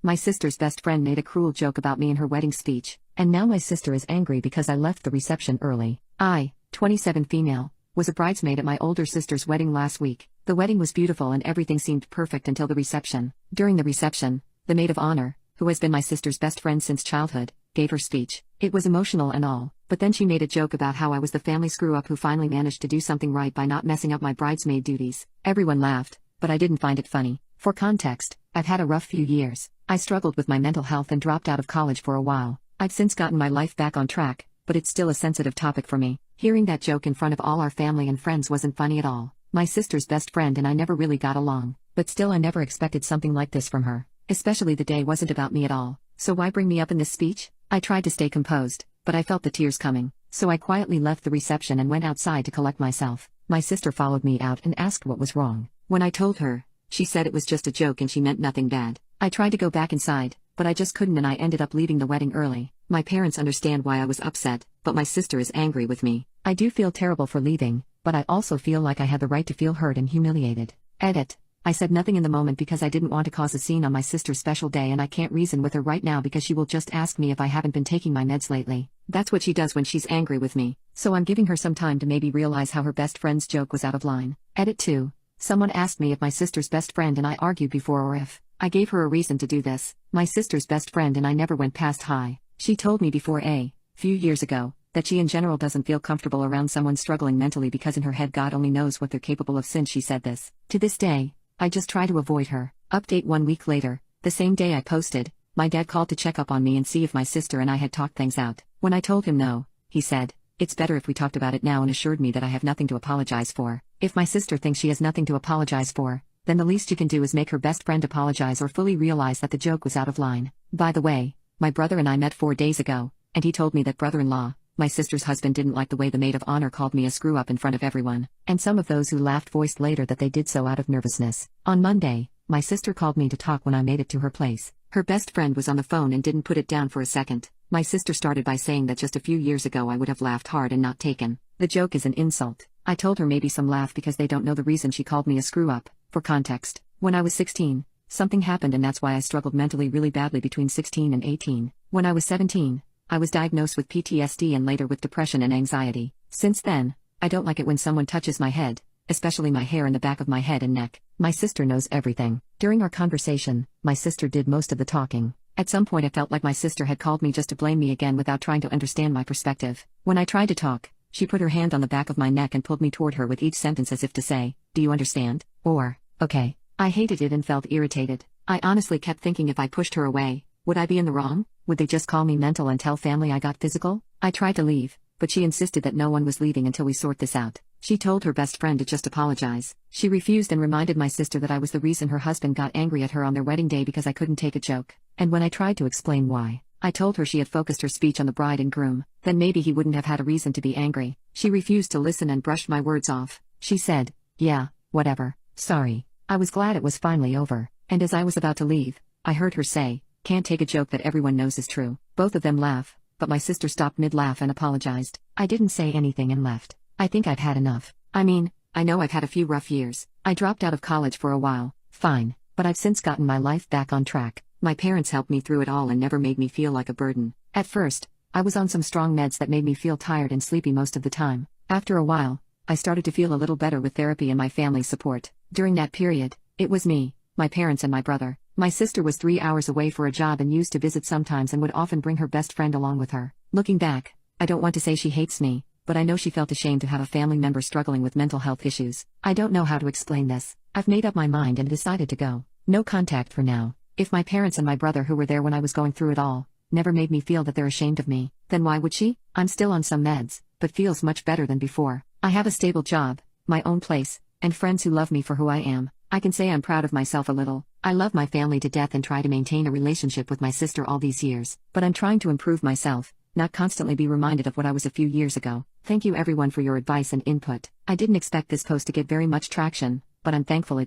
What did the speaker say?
My sister's best friend made a cruel joke about me in her wedding speech, and now my sister is angry because I left the reception early. I, 27 female, was a bridesmaid at my older sister's wedding last week. The wedding was beautiful and everything seemed perfect until the reception. During the reception, the maid of honor, who has been my sister's best friend since childhood, gave her speech. It was emotional and all, but then she made a joke about how I was the family screw-up who finally managed to do something right by not messing up my bridesmaid duties. Everyone laughed, but I didn't find it funny. For context, I've had a rough few years. I struggled with my mental health and dropped out of college for a while. I've since gotten my life back on track, but it's still a sensitive topic for me. Hearing that joke in front of all our family and friends wasn't funny at all. My sister's best friend and I never really got along, but still I never expected something like this from her. Especially the day wasn't about me at all, so why bring me up in this speech? I tried to stay composed, but I felt the tears coming, so I quietly left the reception and went outside to collect myself. My sister followed me out and asked what was wrong. When I told her, she said it was just a joke and she meant nothing bad. I tried to go back inside, but I just couldn't and I ended up leaving the wedding early. My parents understand why I was upset, but my sister is angry with me. I do feel terrible for leaving, but I also feel like I had the right to feel hurt and humiliated. Edit. I said nothing in the moment because I didn't want to cause a scene on my sister's special day and I can't reason with her right now because she will just ask me if I haven't been taking my meds lately. That's what she does when she's angry with me, so I'm giving her some time to maybe realize how her best friend's joke was out of line. Edit 2. Someone asked me if my sister's best friend and I argued before or if I gave her a reason to do this. My sister's best friend and I never went past high. She told me before a few years ago that she in general doesn't feel comfortable around someone struggling mentally because in her head God only knows what they're capable of since she said this. To this day, I just try to avoid her. Update 1 week later, the same day I posted, my dad called to check up on me and see if my sister and I had talked things out. When I told him no, he said, "It's better if we talked about it now," and assured me that I have nothing to apologize for. If my sister thinks she has nothing to apologize for, then the least you can do is make her best friend apologize or fully realize that the joke was out of line. By the way, my brother and I met 4 days ago, and he told me that brother-in-law, my sister's husband, didn't like the way the maid of honor called me a screw-up in front of everyone, and some of those who laughed voiced later that they did so out of nervousness. On Monday, my sister called me to talk when I made it to her place. Her best friend was on the phone and didn't put it down for a second. My sister started by saying that just a few years ago I would have laughed hard and not taken the joke as an insult. I told her maybe some laugh because they don't know the reason she called me a screw-up. For context, when I was 16, something happened and that's why I struggled mentally really badly between 16 and 18. When I was 17, I was diagnosed with PTSD and later with depression and anxiety. Since then, I don't like it when someone touches my head, especially my hair in the back of my head and neck. My sister knows everything. During our conversation, my sister did most of the talking. At some point I felt like my sister had called me just to blame me again without trying to understand my perspective. When I tried to talk, she put her hand on the back of my neck and pulled me toward her with each sentence as if to say, "Do you understand?" Or, "Okay." I hated it and felt irritated. I honestly kept thinking if I pushed her away, would I be in the wrong? Would they just call me mental and tell family I got physical? I tried to leave, but she insisted that no one was leaving until we sort this out. She told her best friend to just apologize. She refused and reminded my sister that I was the reason her husband got angry at her on their wedding day because I couldn't take a joke. And when I tried to explain why, I told her she had focused her speech on the bride and groom, then maybe he wouldn't have had a reason to be angry. She refused to listen and brushed my words off. She said, "Yeah, whatever, sorry." I was glad it was finally over, and as I was about to leave, I heard her say, "Can't take a joke that everyone knows is true." Both of them laugh, but my sister stopped mid-laugh and apologized. I didn't say anything and left. I think I've had enough. I mean, I know I've had a few rough years. I dropped out of college for a while, fine, but I've since gotten my life back on track. My parents helped me through it all and never made me feel like a burden. At first, I was on some strong meds that made me feel tired and sleepy most of the time. After a while, I started to feel a little better with therapy and my family's support. During that period, it was me, my parents and my brother. My sister was 3 hours away for a job and used to visit sometimes and would often bring her best friend along with her. Looking back, I don't want to say she hates me, but I know she felt ashamed to have a family member struggling with mental health issues. I don't know how to explain this. I've made up my mind and decided to go. No contact for now. If my parents and my brother who were there when I was going through it all, never made me feel that they're ashamed of me, then why would she? I'm still on some meds, but feels much better than before. I have a stable job, my own place, and friends who love me for who I am. I can say I'm proud of myself a little. I love my family to death and try to maintain a relationship with my sister all these years, but I'm trying to improve myself, not constantly be reminded of what I was a few years ago. Thank you everyone for your advice and input. I didn't expect this post to get very much traction, but I'm thankful it did.